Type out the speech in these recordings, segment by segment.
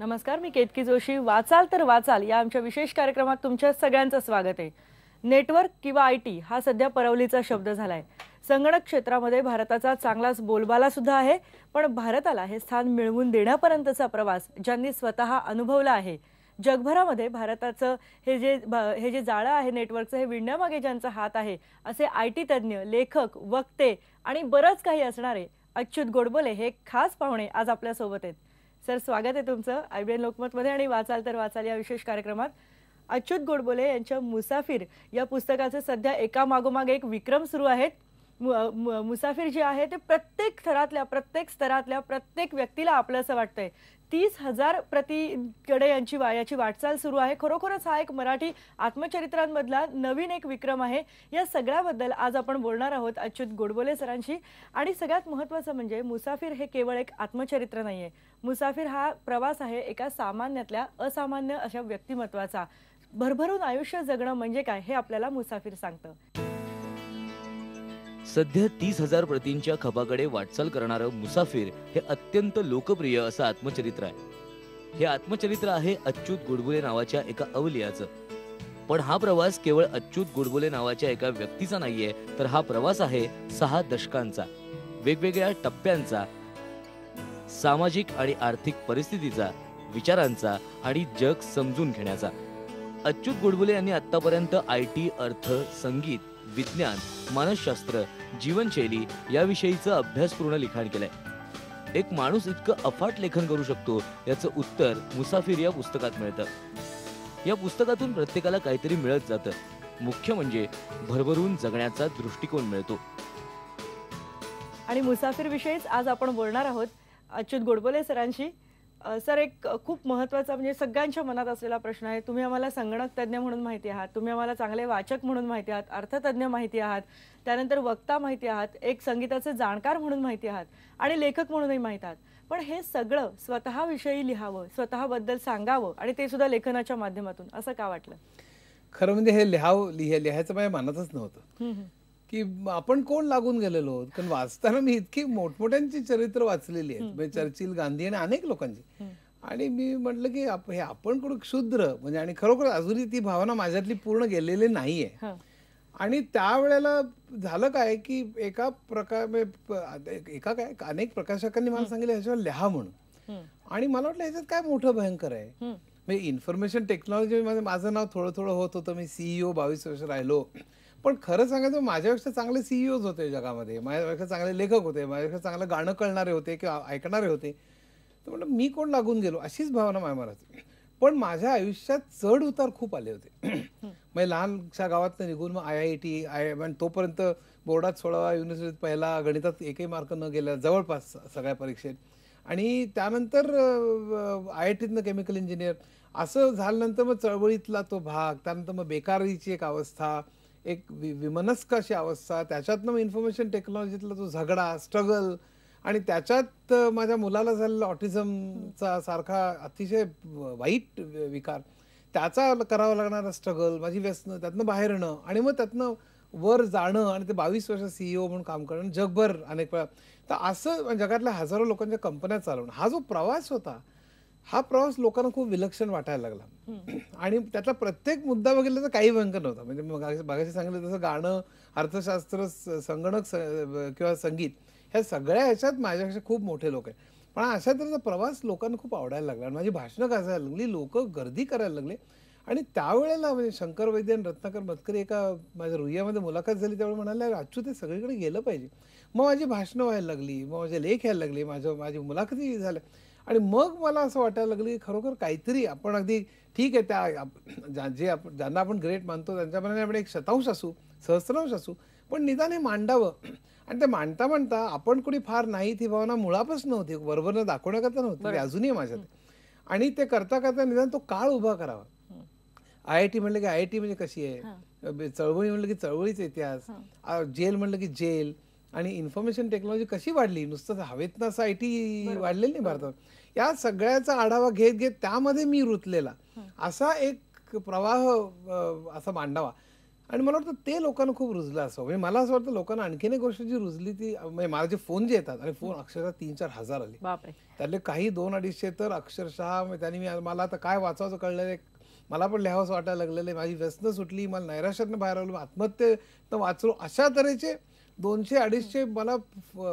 नमस्कार, मी केतकी जोशी. वाचाल तर वाचाल या आमच्या विशेष कार्यक्रमात तुमच्या सगळ्यांचं स्वागत आहे. नेटवर्क किंवा आयटी हा सध्या परवलीचा शब्द झालाय. संगणक क्षेत्रामध्ये भारताचा चांगलाच बोलबाला सुद्धा आहे, पण भारताला हे स्थान मिळवून देण्यापर्यंतचा प्रवास ज्यांनी स्वतः अनुभवला आहे, जगभरामध्ये भारताचं हे जे जाळं आहे नेटवर्कचं, हे विणण्यामागे ज्यांचा हात आहे, असे आयटी तज्ज्ञ, लेखक, वक्ते आणि बरंच काही असणारे अच्युत गोडबोले हे खास पाहुणे आज आपल्या सोबत आहेत. सर, स्वागत आहे तुमचं IBN लोकमतमध्ये आणि वाचाल तर वाचाल या विशेष कार्यक्रमात. अच्युत गोडबोले यांच्या मुसाफिर या पुस्तकाचे सध्या एकामागोमाग एक विक्रम सुरू आहेत. मुसाफिर जे आहे ते प्रत्येक थरातल्या, प्रत्येक स्तरातल्या प्रत्येक व्यक्तीला आपलंसं वाटतंय. 30,000 प्रतिकडे याची वाटचाल सुरू आहे. खरोखरच हा एक मराठी आत्मचरित्रांमधला नवीन एक विक्रम आहे. या सगळ्याबद्दल आज आपण बोलणार आहोत अच्युत गोडबोले सरांशी. आणि सगळ्यात महत्त्वाचं म्हणजे मुसाफिर हे केवळ एक आत्मचरित्र नाहीये. मुसाफिर हा प्रवास आहे एका सामान्यातल्या असामान्य अशा व्यक्तिमत्वाचा. भरभरून आयुष्य जगणं म्हणजे काय हे आपल्याला मुसाफिर सांगतं. सध्या 30,000 प्रतींच्या खपाकडे वाटचाल करणारं मुसाफिर हे अत्यंत लोकप्रिय असं आत्मचरित्र आहे. हे आत्मचरित्र आहे अच्युत गोडबोले नावाच्या एका अवलियाचं. पण हा प्रवास केवळ अच्युत गोडबोले नावाच्या एका व्यक्तीचा नाहीये, तर हा प्रवास आहे 6 दशकांचा, वेगवेगळ्या टप्प्यांचा, सामाजिक आणि आर्थिक परिस्थितीचा, विचारांचा आणि जग समजून घेण्याचा. अच्युत गोडबोले यांनी आतापर्यंत IT, अर्थ, संगीत, विज्ञान, मानसशास्त्र, जीवनशैली याविषयीचं अभ्यासपूर्ण लिखाण केलंय. एक माणूस इतकं अफाट लेखन करू शकतो याचं उत्तर मुसाफिर या पुस्तकात मिळतं. या पुस्तकातून प्रत्येकाला काहीतरी मिळत जातं. मुख्य म्हणजे भरभरून जगण्याचा दृष्टिकोन मिळतो. आणि मुसाफिर विषयीच आज आपण बोलणार आहोत अच्युत गोडबोले सरांशी. सर, एक खूप महत्त्वाचा म्हणजे सगळ्यांच्या मनात असलेला प्रश्न आहे. तुम्ही आम्हाला संगणक तज्ज्ञ म्हणून माहिती आहात, तुम्ही आम्हाला चांगले वाचक म्हणून माहिती आहात, अर्थतज्ज्ञ माहिती आहात, त्यानंतर वक्ता माहिती आहात, एक संगीताचे जाणकार म्हणून माहिती आहात आणि लेखक म्हणूनही माहिती आहात. पण हे सगळं स्वतःविषयी लिहावं, स्वतःबद्दल सांगावं आणि ते सुद्धा लेखनाच्या माध्यमातून, असं का वाटलं? खरं म्हणजे हे लिहायचं माझ्या मनातच नव्हतं की आपण कोण लागून गेलेलो. कारण वाचताना मी इतकी मोठमोठ्यांची चरित्र वाचलेली आहेत, म्हणजे चर्चिल, गांधी आणि अनेक लोकांची. आणि मी म्हटलं की हे आपण कोण क्षुद्र, म्हणजे आणि खरोखर अजूनही ती भावना माझ्यातली पूर्ण गेलेली नाहीये. आणि त्यावेळेला झालं काय की अनेक प्रकाशकांनी मला सांगितलं ह्याच्यावर लिहा म्हणून. आणि मला वाटलं ह्याच्यात काय मोठं भयंकर आहे. म्हणजे इन्फॉर्मेशन टेक्नॉलॉजी माझं नाव थोडं थोडं होत होतं. मी CEO 22 वर्ष राहिलो. पण खरं सांगायचं माझ्यापेक्षा चांगले CEOs होते जगामध्ये, माझ्यापेक्षा चांगले लेखक होते, माझ्यापेक्षा चांगलं गाणं कळणारे होते किंवा ऐकणारे होते. तर म्हटलं मी कोण लागून गेलो, अशीच भावना माझ्या मनात होती. पण माझ्या आयुष्यात चढ उतार खूप आले होते. म्हणजे लहानशा गावातनं निघून मग IIT तोपर्यंत बोर्डात 16, युनिव्हर्सिटीत पहिला, गणितात एकही मार्क न गेल्या जवळपास सगळ्या परीक्षेत. आणि त्यानंतर IITतनं केमिकल इंजिनियर. असं झाल्यानंतर मग चळवळीतला तो भाग, त्यानंतर मग बेकारीची एक अवस्था, एक विमनस्क अशी अवस्था, त्याच्यातनं मग इन्फॉर्मेशन टेक्नॉलॉजीतला तो झगडा, स्ट्रगल, आणि त्याच्यात माझ्या मुलाला झालेला ऑटिझमचा सारखा अतिशय वाईट विकार, त्याचा करावा लागणारा स्ट्रगल, माझी व्यसनं, त्यातनं बाहेर येणं आणि मग त्यातनं वर जाणं आणि ते 22 वर्ष CEO म्हणून काम करणं जगभर अनेक वेळा. तर असं जगातल्या हजारो लोकांच्या कंपन्या चालवणं, हा जो प्रवास होता, हा प्रवास लोकांना खूप विलक्षण वाटायला लागला. आणि त्यातला प्रत्येक मुद्दा बघितला तर काही भयंकर नव्हता. म्हणजे मगाशी सांगितलं तसं गाणं, अर्थशास्त्र, संगणक किंवा संगीत, ह्या सगळ्या ह्याच्यात माझ्यापेक्षा खूप मोठे लोक आहेत. पण अशा तऱ्हेचा प्रवास लोकांना खूप आवडायला लागला. आणि माझी भाषणं गाजायला लागली, लोक गर्दी करायला लागले. आणि त्यावेळेला म्हणजे शंकर वैद्य आणि रत्नाकर मतकरी एका माझ्या रुईयामध्ये मुलाखत झाली, त्यावेळी म्हणाले अच्युत ते सगळीकडे गेलं पाहिजे. मग माझी भाषणं व्हायला लागली, मग माझे लेख यायला लागले, माझी मुलाखती झाल्या. आणि मग मला असं वाटायला लागलं की खरोखर काहीतरी आपण अगदी ठीक आहे, ज्यांना आपण ग्रेट मानतो त्यांच्याप्रमाणे आपण एक शतांश असू, सहस्रांश असू, पण निदान हे मांडावं. आणि ते मांडता मांडता आपण कोणी फार नाही, ती भावना मुळापासून नव्हती, बरोबरनं दाखवण्याकरता नव्हती, अजूनही माझ्यात. आणि ते करता करता निदान तो काळ उभा करावा. IIT म्हणलं की IIT म्हणजे कशी आहे, चळवळी म्हणलं की चळवळीचा इतिहास, जेल म्हणलं की जेल, आणि इन्फॉर्मेशन टेक्नॉलॉजी कशी वाढली, नुसतं हवेतनं असं IT वाढलेलं नाही भारतात. या सगळ्याचा आढावा घेत घेत त्यामध्ये मी रुतलेला असा एक प्रवाह असा मांडावा. आणि मला वाटतं ते लोकांना खूप रुजलं असावं. म्हणजे मला असं वाटतं लोकांना आणखीन एक गोष्ट जी रुजली ती म्हणजे माझे फोन जे येतात आणि फोन अक्षरशः 3-4 हजार आले. बापरे. त्यातले काही 200-250 तर अक्षरशः त्यांनी मला आता काय वाचावं कळलेलं, मला पण लिहावंसं वाटायला लागलेलं आहे. माझी व्यसनं सुटली, मला नैराश्यातनं बाहेर आलो, आत्महत्येनं वाचलो, अशा तऱ्हेचे 200-250 मला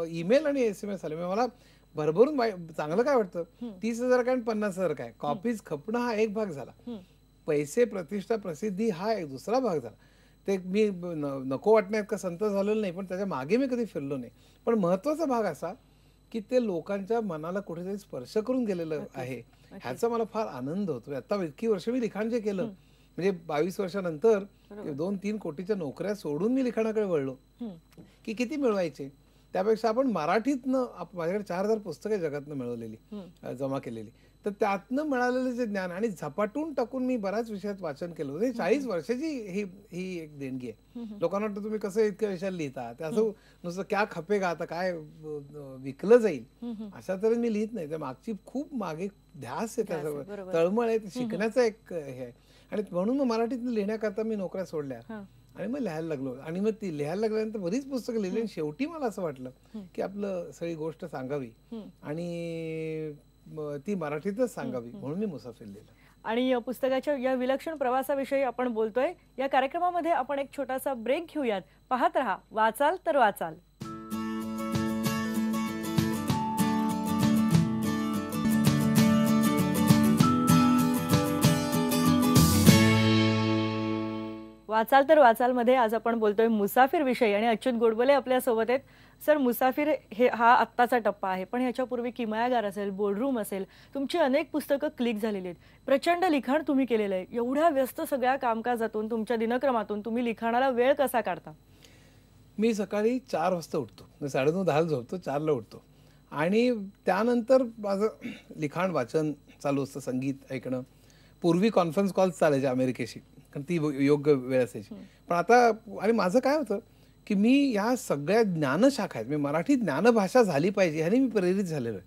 ईमेल आणि SMS आले. म्हणजे मला भरभरून चांगलं काय वाटतं, 30,000 काय आणि 50,000 काय, कॉपीज खपणं हा एक भाग झाला, पैसे, प्रतिष्ठा, प्रसिद्धी हा एक दुसरा भाग झाला. ते मी नको वाटण्यात का संत झालेलं नाही, पण त्याच्या मागे मी कधी फिरलो नाही. पण महत्वाचा भाग असा की ते लोकांच्या मनाला कुठेतरी स्पर्श करून गेलेलं आहे, ह्याचा मला फार आनंद होतो. आता इतकी वर्ष मी लिखाण जे केलं, म्हणजे 22 वर्षानंतर 2-3 कोटीच्या नोकऱ्या सोडून मी लिखाणाकडे वळलो की किती मिळवायचे, त्यापेक्षा आपण मराठीतनं माझ्याकडे 4000 पुस्तकं जगातनं मिळवलेली, जमा केलेली, तर त्यातनं मिळालेलं जे ज्ञान आणि झपाटून टाकून मी बऱ्याच विषयात वाचन केलं होतं. 40 वर्षाची ही एक देणगी आहे. लोकांना वाटतं तुम्ही कसं इतक्या विषयाला लिहिता, ते असं नुसतं क्या खपेगा, आता काय विकलं जाईल अशा तऱ्हेने मी लिहित नाही. त्या मागची खूप मागे ध्यास आहे, त्याचं तळमळ आहे, शिकण्याचा एक हे आहे. आणि म्हणून मग मराठीतनं लिहिण्याकरता मी नोकऱ्या सोडल्या आणि मग लिहायला लागलो. आणि मग ती लिहायला लागल्यानंतर बरीच पुस्तकं लिहिली आणि शेवटी मला असं वाटलं की आपलं सगळी गोष्ट सांगावी आणि ती मराठीतच सांगावी, म्हणून मी मुसाफिर लिहिलं. आणि पुस्तकाच्या या विलक्षण प्रवासाविषयी आपण बोलतोय. या कार्यक्रमामध्ये आपण एक छोटासा ब्रेक घेऊयात. पाहत रहा वाचाल तर वाचाल. वाचाल तर वाचाल मध्ये आज आपण बोलतोय मुसाफिर विषयी आणि अच्युत गोडबोले आपल्या सोबत आहेत. सर, मुसाफिर हा आत्ताचा टप्पा आहे, पण ह्याच्यापूर्वी किमयागार असेल, बोर्डरूम असेल, तुमची अनेक पुस्तकं क्लिक झालेली आहेत, प्रचंड लिखाण तुम्ही केलेलं आहे. एवढ्या व्यस्त सगळ्या कामकाजातून, तुमच्या दिनक्रमातून तुम्ही लिखाणाला वेळ कसा काढता? मी सकाळी 4 वाजता उठतो, 9:30-10 झोपतो, 4ला उठतो आणि त्यानंतर माझं लिखाण वाचन चालू असतं, संगीत ऐकणं. पूर्वी कॉन्फरन्स कॉल्स चालायचे अमेरिकेशी, कारण ती योग्य वेळ असायची. पण आता आणि माझं काय होतं की मी या सगळ्या ज्ञानशाखा आहेत, मी मराठी ज्ञानभाषा झाली पाहिजे ह्याने मी प्रेरित झालेलो आहे.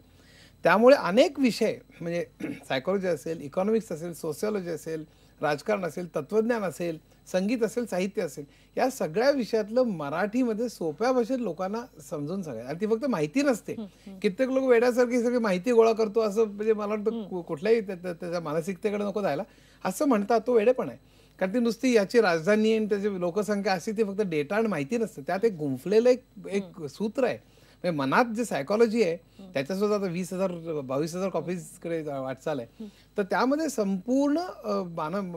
त्यामुळे अनेक विषय म्हणजे सायकोलॉजी असेल, इकॉनॉमिक्स असेल, सोशिओलॉजी असेल, राजकारण असेल, तत्वज्ञान असेल, संगीत असेल, साहित्य असेल, या सगळ्या विषयातलं मराठीमध्ये सोप्या भाषेत लोकांना समजून सांगायचं. आणि ती फक्त माहिती नसते, कित्येक लोक वेड्यासारखी सगळी माहिती गोळा करतो असं, म्हणजे मला वाटतं कुठल्याही त्याच्या मानसिकतेकडे नको जायला, असं म्हणतात तो वेडेपण आहे. कारण ती नुसती याची राजधानी आणि त्याची लोकसंख्या अशी ती फक्त डेटा आणि माहिती नसते, त्यात एक गुंफलेलं एक सूत्र आहे. म्हणजे मनात जे सायकॉलॉजी आहे त्याच्यासुद्धा आता 20,000-22,000 कॉपीजकडे वाटचाल आहे. तर त्यामध्ये संपूर्ण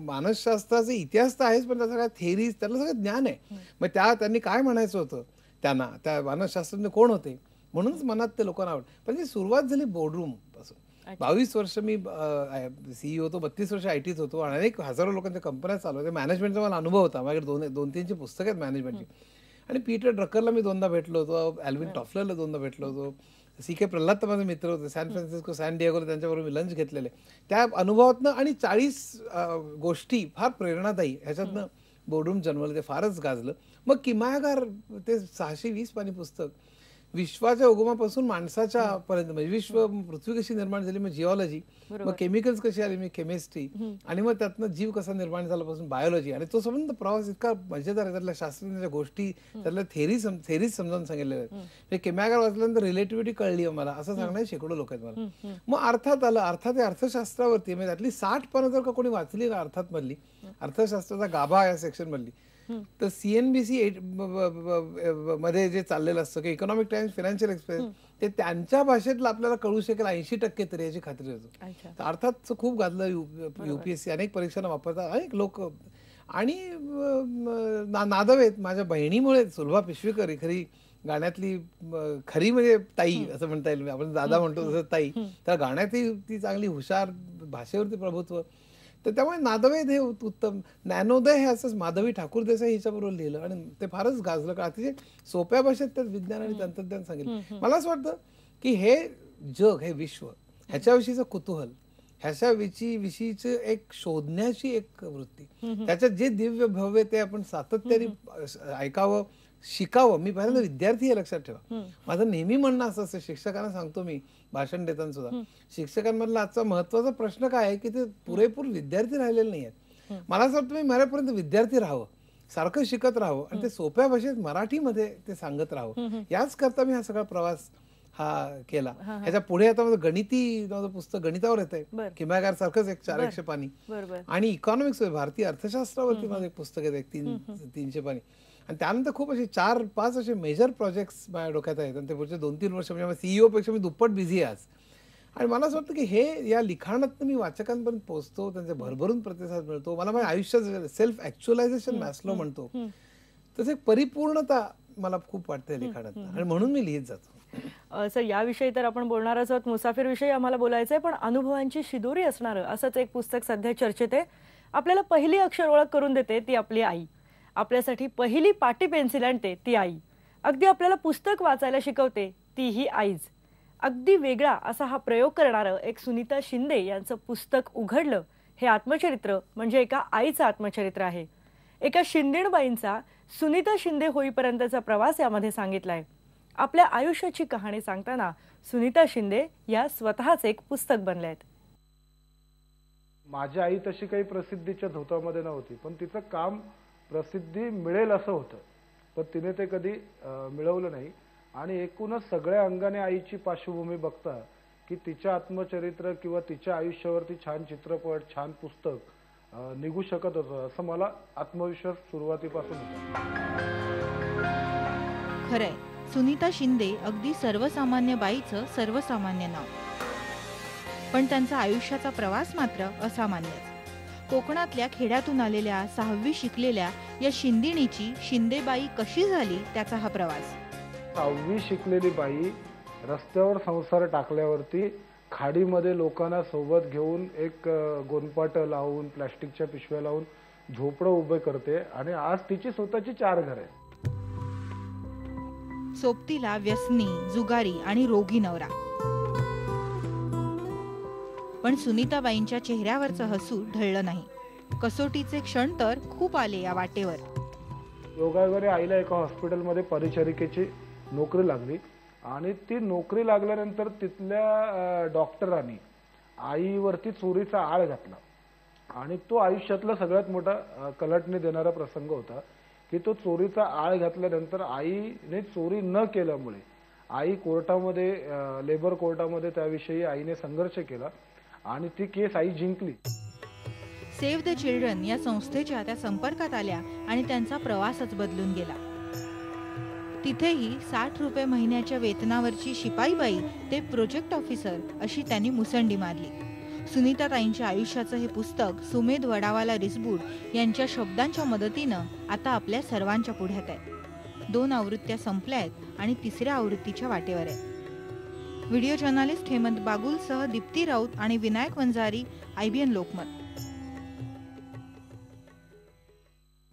मानसशास्त्राचा इतिहास तर आहेच, पण त्याचा काय थेरीज, त्याला सगळं ज्ञान आहे. मग त्यांनी काय म्हणायचं होतं, त्यांना त्या मानसशास्त्रज्ञ कोण होते, म्हणूनच मनात ते लोकांना आवडतं. पण सुरुवात झाली बोर्डरूम पासून. 22 वर्ष मी CEO होतो, 32 वर्ष ITत होतो, अनेक हजारो लोकांच्या कंपन्या चालवल्या. मॅनेजमेंटचा मला अनुभव होता, माझ्याकडे 2-3ची पुस्तकं आहेत मॅनेजमेंटची. आणि पीटर ड्रकरला मी 2दा भेटलो होतो, अल्विन टॉफलरला 2दा भेटलो होतो, CK प्रल्हाद तर माझे मित्र होते, सॅन फ्रान्सिस्को, सॅन डिएगोला त्यांच्याबरोबर मी लंच घेतलेले. त्या अनुभवातनं आणि 40 गोष्टी फार प्रेरणादायी ह्याच्यातनं बोर्डरूम जन्मलं, ते फारच गाजलं. मग किमयागार ते 620 पानी पुस्तक, विश्वाच्या उगमापासून माणसाच्या पर्यंत, म्हणजे विश्व, पृथ्वी कशी निर्माण झाली, मग जिओलॉजी, मग केमिकल्स कशी आली, मी केमिस्ट्री, आणि मग त्यातनं जीव कसा निर्माण झाला पासून बायोलॉजी. आणि तो संबंध प्रवास इतका मजेदार आहे, त्यातल्या शास्त्रज्ञाच्या गोष्टी, त्यातल्या थेरीज समजावून सांगितलेल्या आहेत. म्हणजे केमयागार वाचल्यानंतर रिलेटिव्हिटी कळली मला, असं सांगणारे शेकडो लोक आहेत मला. मग अर्थात आलं, अर्थात अर्थशास्त्रावरती, म्हणजे त्यातली 60 पानं जर का कोणी वाचली ना अर्थात मधली, अर्थशास्त्राचा गाभा या सेक्शन मधली, तर CNBC मध्ये जे चाललेलं असतं की इकॉनॉमिक टाइम्स, फायनान्शियल एक्सप्रेस, ते त्यांच्या भाषेतलं आपल्याला कळू शकेल 80% तरी, याची खात्री होतो. तर अर्थात खूप गाजलं. UPSC अनेक परीक्षांना वापरतात अनेक लोक. आणि नादवेत माझ्या बहिणीमुळे, सुलभा पिशवीकर, खरी गाण्यातली खरी म्हणजे ताई असं म्हणता येईल, आपण दादा म्हणतो तसं ताई, तर गाण्यातही ती चांगली हुशार, भाषेवरती प्रभुत्व. तर त्यामुळे नादवेद हे उत्तम. ज्ञानोदय हे असंच माधवी ठाकूर देसाई हिच्याबरोबर लिहिलं आणि ते फारच गाजलं, का अतिशय सोप्या भाषेत त्यात विज्ञान आणि तंत्रज्ञान सांगितलं. मला असं वाटतं की हे जग, हे विश्व, ह्याच्याविषयीचं कुतूहल, ह्याच्याविषयीचं एक शोधण्याची एक वृत्ती, त्याच्यात जे दिव्य भव्य ते आपण सातत्याने ऐकावं, शिकावं. मी पहिल्यांदा विद्यार्थी हे लक्षात ठेवा, माझं नेहमी म्हणणं असं असतं, शिक्षकांना सांगतो मी भाषण देताना सुद्धा, शिक्षकांमधला आजचा महत्वाचा प्रश्न काय आहे की ते पुरेपूर विद्यार्थी राहिलेले नाही आहेत. मला असं वाटतं मी मरेपर्यंत विद्यार्थी राहावं, सारखं शिकत राहावं आणि ते सोप्या भाषेत मराठीमध्ये ते सांगत राहावं. याच करता मी हा सगळा प्रवास हा केला. ह्याच्या पुढे आता माझं गणिती माझं पुस्तक गणितावर येतंय, किमयागार सारखंच एक 400 पानी, आणि इकॉनॉमिक्स भारतीय अर्थशास्त्रावरती माझं एक पुस्तक येतं 300 पानी. आणि त्यानंतर खूप असे 4-5 असे मेजर प्रोजेक्ट्स माझ्या डोक्यात आहेत आणि ते पुढचे 2-3 वर्ष म्हणजे सीईओ पेक्षा मी दुप्पट बिझी आहे आज. आणि मला असं वाटतं की हे या लिखाणात मी वाचकांपर्यंत पोहोचतो, त्यांचे भरभरून प्रतिसाद मिळतो. मला माझ्या आयुष्यात सेल्फ ऍक्च्युअलायझेशन मॅस्लो म्हणतो तसे परिपूर्णता मला खूप वाटते लिखाणात, आणि म्हणून मी लिहित जातो. सर, याविषयी तर आपण बोलणारच आहोत, मुसाफिर विषयी आम्हाला बोलायचंय, पण अनुभवांची शिदोरी असणारं असंच एक पुस्तक सध्या चर्चेत आहे. आपल्याला पहिली अक्षर ओळख करून देते ती आपली आई, आपल्यासाठी पहिली पाटी पेन्सिल आणते ती आई, अगदी आपल्याला पुस्तक वाचायला शिकवते ती ही आईच. अगदी वेगळा असा हा प्रयोग करणारं एक सुनीता शिंदे यांचं पुस्तक उघडलं. हे आत्मचरित्र म्हणजे एका आईचं आत्मचरित्र आहे. एका शिंदेबाईंचा सुनीता शिंदे होईपर्यंतचा प्रवास यामध्ये सांगितलाय. आपल्या आयुष्याची कहाणी सांगताना सुनीता शिंदे या स्वतःच एक पुस्तक बनले आहेत. माझी आई तशी काही प्रसिद्धीच्या धोतामध्ये नव्हती, पण तिचं काम प्रसिद्धी मिळेल असं होतं, पण तिने ते कधी मिळवलं नाही. आणि एकूणच सगळ्या अंगाने आईची पार्श्वभूमी बघता की तिच्या आत्मचरित्र किंवा तिच्या आयुष्यावरती छान चित्रपट, छान पुस्तक निघू शकत होतं असं मला आत्मविश्वास सुरुवातीपासून होता. खरंय, सुनीता शिंदे अगदी सर्वसामान्य बाईचं सर्वसामान्य नाव, पण त्यांचा आयुष्याचा प्रवास मात्र असामान्यच. कोकणातल्या खेड्यातून आलेल्या 6वी शिकलेल्या या शिंदिणीची शिंदेबाई कशी झाली त्याचा हा प्रवास. 6वी शिकलेली बाई रस्त्यावर संसार टाकल्यावरती खाडीमध्ये लोकांना सोबत घेऊन एक गोनपाट लावून, प्लास्टिकच्या पिशव्या लावून झोपडं उभे करते, आणि आज तिची स्वतःची 4 घरं आहेत. सोबतीला व्यसनी, जुगारी आणि रोगी नवरा, पण सुनीताबाईंच्या चेहऱ्यावरचं हसू ढळलं नाही. कसोटीचे क्षण तर खूप आले या वाटेवर. योगायोगाने आईला एका हॉस्पिटलमध्ये परिचारिकेची नोकरी लागली, आणि ती नोकरी लागल्यानंतर तिथल्या डॉक्टरांनी आईवरती चोरीचा आळ घातला, आणि तो आयुष्यातला सगळ्यात मोठा कलटणी देणारा प्रसंग होता की तो चोरीचा आळ घातल्यानंतर आईने चोरी न केल्यामुळे आई कोर्टामध्ये, लेबर कोर्टामध्ये त्याविषयी आईने संघर्ष केला, आणि ती केस आई जिंकली. सेव्ह द चिल्ड्रन या संस्थेच्या त्या संपर्कात आल्या आणि त्यांचा प्रवासच बदलून गेला. तिथेही 60 रुपये महिन्याच्या वेतनावरची शिपाईबाई ते प्रोजेक्ट ऑफिसर अशी त्यांनी मुसंडी मारली. सुनीताताईंच्या आयुष्याचं हे पुस्तक सुमेध वडावाला रिसबूड यांच्या शब्दांच्या मदतीनं आता आपल्या सर्वांच्या पुढ्यात आहे. 2 आवृत्त्या संपल्या आहेत आणि 3ऱ्या आवृत्तीच्या वाटेवर आहे. व्हिडिओ जर्नलिस्ट हेमंत बागुलसह दीप्ती राऊत आणि विनायक वंजारी, IBN लोकमत.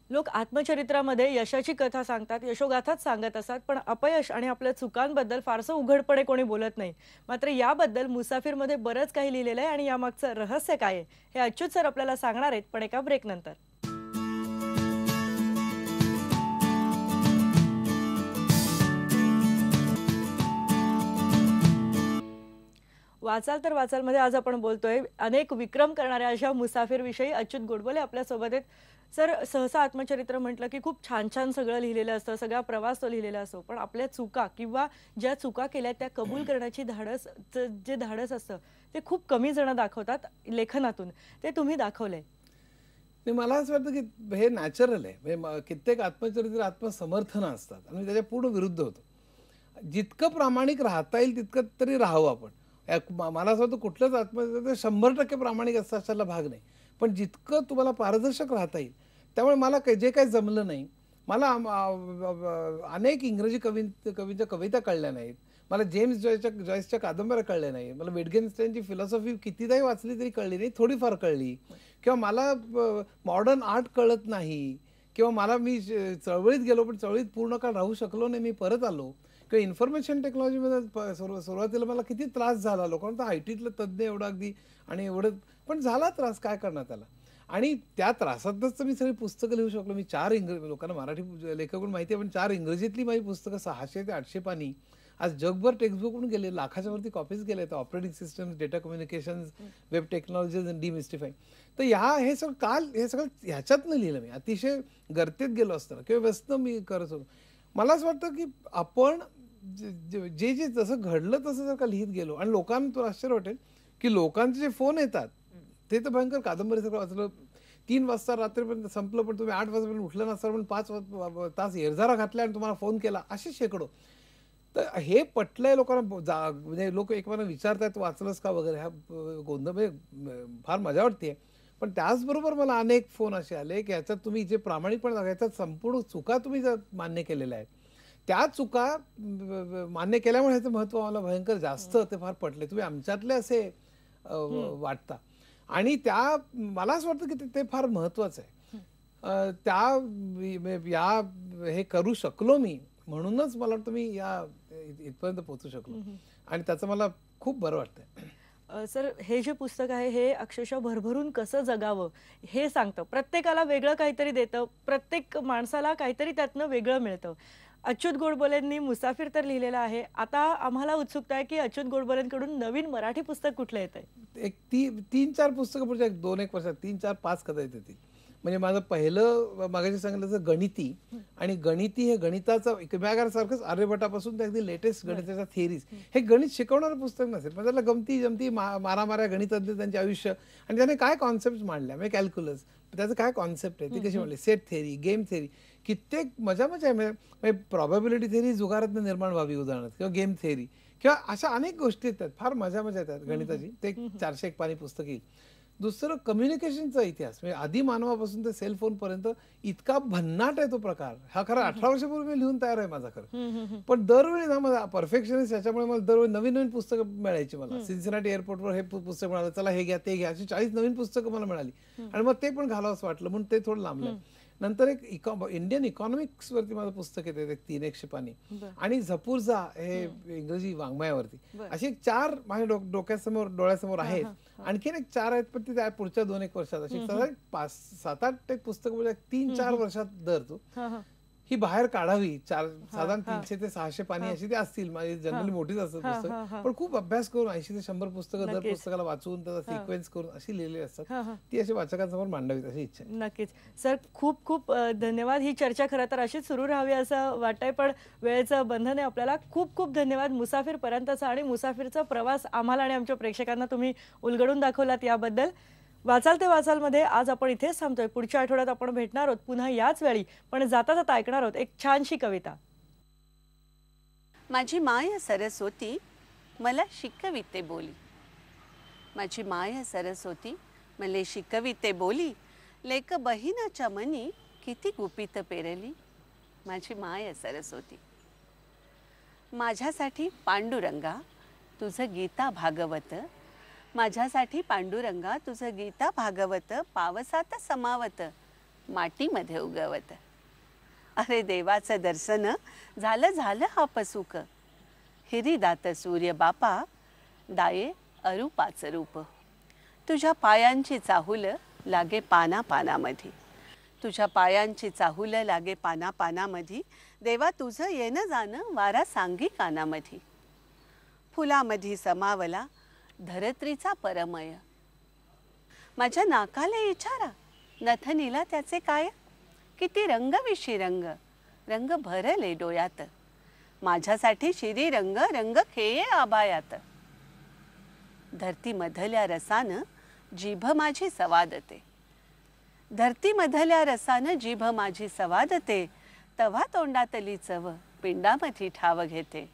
लोक आत्मचरित्रामध्ये यशाची कथा सांगतात, यशोगाथाच सांगत असतात, पण अपयश आणि आपल्या चुकांबद्दल फारसं उघडपणे कोणी बोलत नाही. मात्र याबद्दल मुसाफिरमध्ये बरंच काही लिहिलेलं आहे, आणि यामागचं रहस्य काय आहे हे अच्युत सर आपल्याला सांगणार आहेत, पण एका ब्रेक नंतर. वाचाल तर वाचाल मध्ये आज आपण बोलतोय अनेक विक्रम करणाऱ्या अशा मुसाफिर विषयी. अच्युत गोडबोले आपल्या सोबत आहेत. सर, सहसा आत्मचरित्र म्हटलं की खूप छान छान सगळं लिहिलेलं असतं, सगळा प्रवास तो लिहिलेला असतो, पण आपल्या चुका किंवा ज्या चुका केल्या त्या कबूल करण्याची जे धाडस असतं ते खूप कमी जण दाखवतात लेखनातून. ते तुम्ही दाखवलंय. मला असं वाटतं की हे नॅचरल आहे. म्हणजे कित्येक आत्मचरित्र आत्मसमर्थन असतात आणि त्याच्या पूर्ण विरुद्ध होतं. जितकं प्रामाणिक राहता येईल तितकं तरी राहावं आपण. मला असं वाटतं कुठलंच आत्मचरित्र 100% प्रामाणिक असायला भाग नाही, पण जितकं तुम्हाला पारदर्शक राहता येईल. त्यामुळे मला जे काही जमलं नाही, मला अनेक इंग्रजी कवींच्या कविता कळल्या नाहीत, मला जेम्स जॉयसच्या कादंबऱ्या कळल्या नाही, मला विटगेन्स्टाईनची फिलॉसॉफी कितीदाही वाचली तरी कळली नाही, थोडीफार कळली, किंवा मला मॉडर्न आर्ट कळत नाही, किंवा मी चळवळीत गेलो पण चळवळीत पूर्ण काळ राहू शकलो नाही, मी परत आलो, किंवा इन्फॉर्मेशन टेक्नॉलॉजीमध्ये सुरुवातीला मला किती त्रास झाला. लोकांना ITतलं तज्ज्ञ एवढं अगदी आणि एवढं, पण झाला त्रास, काय करणार त्याला. आणि त्या त्रासातच मी सगळी पुस्तकं लिहू शकलो. मी 4 लोकांना मराठी लेखक माहिती आहे, पण 4 इंग्रजीतली माझी पुस्तकं 600 ते 800 पानी आज जगभर टेक्स्टबुक म्हणून गेले, लाखाच्या वरती कॉपीज गेले. तर operating system, data communication, web technologies and demystifying. तर हे सगळं ह्याच्यातनं लिहिलं मी. अतिशय गर्तेत गेलो असताना किंवा व्यस्त मी करत होतो. मला असं वाटतं की आपण जे जसं घडलं तसं जर का लिहित गेलो, आणि लोकांना तो आश्चर्य वाटेल की लोकांचे जे फोन येतात ते तर भयंकर कादंबरी सगळं वाचलं, 3 वाजता रात्रीपर्यंत संपलं, पण तुम्ही 8 वाजेपर्यंत उठलं नसता, पण 5 तास एरझारा घातला आणि तुम्हाला फोन केला, असे शेकडो. तर हे पटलंय लोकांना. म्हणजे लोक एकमेकांना विचारतायत वाचलंस का वगैरे, हा गोंधळ फार मजा वाटते. पण त्याचबरोबर मला अनेक फोन असे आले की याच्यात तुम्ही जे प्रामाणिकपणे याच्यात संपूर्ण चुका तुम्ही मान्य केलेल्या आहेत, त्या चुका मान्य केल्यामुळे ह्याचं महत्व मला भयंकर जास्त ते फार पटले. तुम्ही आमच्यातले असे वाटता, आणि मला असं वाटतं की ते फार महत्वाचं आहे. हे करू शकलो मी, म्हणूनच मला वाटतं मी इथपर्यंत पोहोचू शकलो, आणि त्याचं मला खूप बरं वाटतंय. सर, हे जे पुस्तक आहे हे अक्षरशः भरभरून कसं जगावं हे सांगतं. प्रत्येकाला वेगळं काहीतरी देतं, प्रत्येक माणसाला काहीतरी त्यातनं वेगळं मिळतं. अच्युत गोडबोलेंनी मुसाफिर तर लिहिलेलं आहे. आता आम्हाला उत्सुकता आहे की अच्युत गोडबोलेंकडून नवीन मराठी पुस्तक कुठलं येतंय? एक 3-4 पुस्तकं पुढच्या 2-1 वर्षात 3-4-5 कथा येतील. म्हणजे माझं पहिलं मागाशी सांगितलं तर गणिती, आणि गणिती हे गणिताचं एकमेकांसारखंच आर्यभट्टापासून ते अगदी लेटेस्ट गणिताच्या थिअरीज, हे गणित शिकवणारं पुस्तक नसेल, पण त्याला गमती जमती मारामाऱ्या गणितज्ञ त्यांचे आयुष्य, आणि त्याने काय कॉन्सेप्ट मांडल्या, म्हणजे कॅल्क्युलस त्याचं काय कॉन्सेप्ट आहे, ती कशी मांडली, सेट थेअरी, गेम थेअरी, कित्येक मजा आहे. म्हणजे प्रॉबॅबिलिटी थेअरी जुगारातनं निर्माण व्हावी उदाहरणार्थ, किंवा गेम थेअरी, किंवा अशा अनेक गोष्टी येतात. फार मजा येतात गणिताची. ते 401 पानी पुस्तक येईल. दुसरं कम्युनिकेशनचा इतिहास, म्हणजे आधी मानवापासून ते सेलफोन पर्यंत इतका भन्नाट आहे तो प्रकार. हा खरं 18 वर्षापूर्वी मी लिहून तयार आहे माझा खरं, पण दरवेळी ना माझा परफेक्शनिस्ट, त्याच्यामुळे मला दरवेळी नवीन नवीन पुस्तकं मिळायची. मला सिन्सिनाटी एअरपोर्टवर हे पुस्तक मिळालं, चला हे घ्या ते घ्या, अशी 40 नवीन पुस्तकं मला मिळाली, आणि मग ते पण घालावंसं वाटलं म्हणून ते थोडं लांबलं. नंतर एक इंडियन इकॉनॉमिक्स वरती माझं पुस्तक येते, 300 पानी, आणि झपूर्झा हे इंग्रजी वाङ्मयावरती. अशी 4 माझ्या डोळ्यासमोर आहेत. आणखीन एक 4 आहेत, पण ते पुढच्या 2-1 वर्षात अशी 7-8 पुस्तकं 3-4 वर्षात धरतो. ही बाहेर काढावी. साधारण 300 ते 600 पानी अशी ते असतील. माझी जनरली मोठीच असतात पुस्तक, पण खूप अभ्यास करून 80 ते 100 पुस्तकं दर पुस्तकाला वाचून त्याचा सिक्वेन्स करून अशी लिहिलेली असतात. ती अशी वाचकांसमोर मांडावीत अशी इच्छा आहे. नक्कीच सर, खूप खूप धन्यवाद. ही चर्चा खरं तर अशीच सुरू राहावी असं वाटतंय, पण वेळेचं बंधन आहे आपल्याला. खूप खूप धन्यवाद. मुसाफिर पर्यंतचा आणि मुसाफिरचा प्रवास आम्हाला आणि आमच्या प्रेक्षकांना तुम्ही उलगडून दाखवलात याबद्दल. वाचाल ते वाचालमध्ये आज आपण इथेच थांबतोय. पुढच्या आठवड्यात आपण भेटणार आहोत पुन्हा याच वेळी, पण जाता जाता ऐकणार आहोत एक छानशी कविता. माझी माय सरस्वती मला शिकविते बोली, माझी माय सरस्वती मला शिकविते बोली, लेक बहिणाच्या मनी किती गुपित पेरली, माझी माय सरस्वती. माझ्यासाठी पांडुरंगा तुझं गीता भागवत, माझ्यासाठी पांडुरंगा तुझं गीता भागवत, पावसात समावत मातीमध्ये उगवत. अरे देवाचं दर्शन झालं झालं हा पसुक, हिरीदात सूर्य बापा दाये अरूपाचं रूप. तुझ्या पायांची चाहूल लागे पाना पानामधी, तुझ्या पायांची चाहूल लागे पाना पानामधी, देवा तुझं येणं जाणं वारा सांगी कानामधी. फुलामधी समावला धरत्रीचा परमय, माझ्या नाकाला इचारा नथनीला त्याचे काय, किती रंग विशी रंग रंग भरले डोळ्यात, माझ्यासाठी शिरी रंग रंग खेळे आभायात. धरती मधल्या रसानं जीभ माझी सवादते, धरती मधल्या रसानं जीभ माझी सवादते, तव्हा तोंडातली चव पिंडामधी ठाव घेते.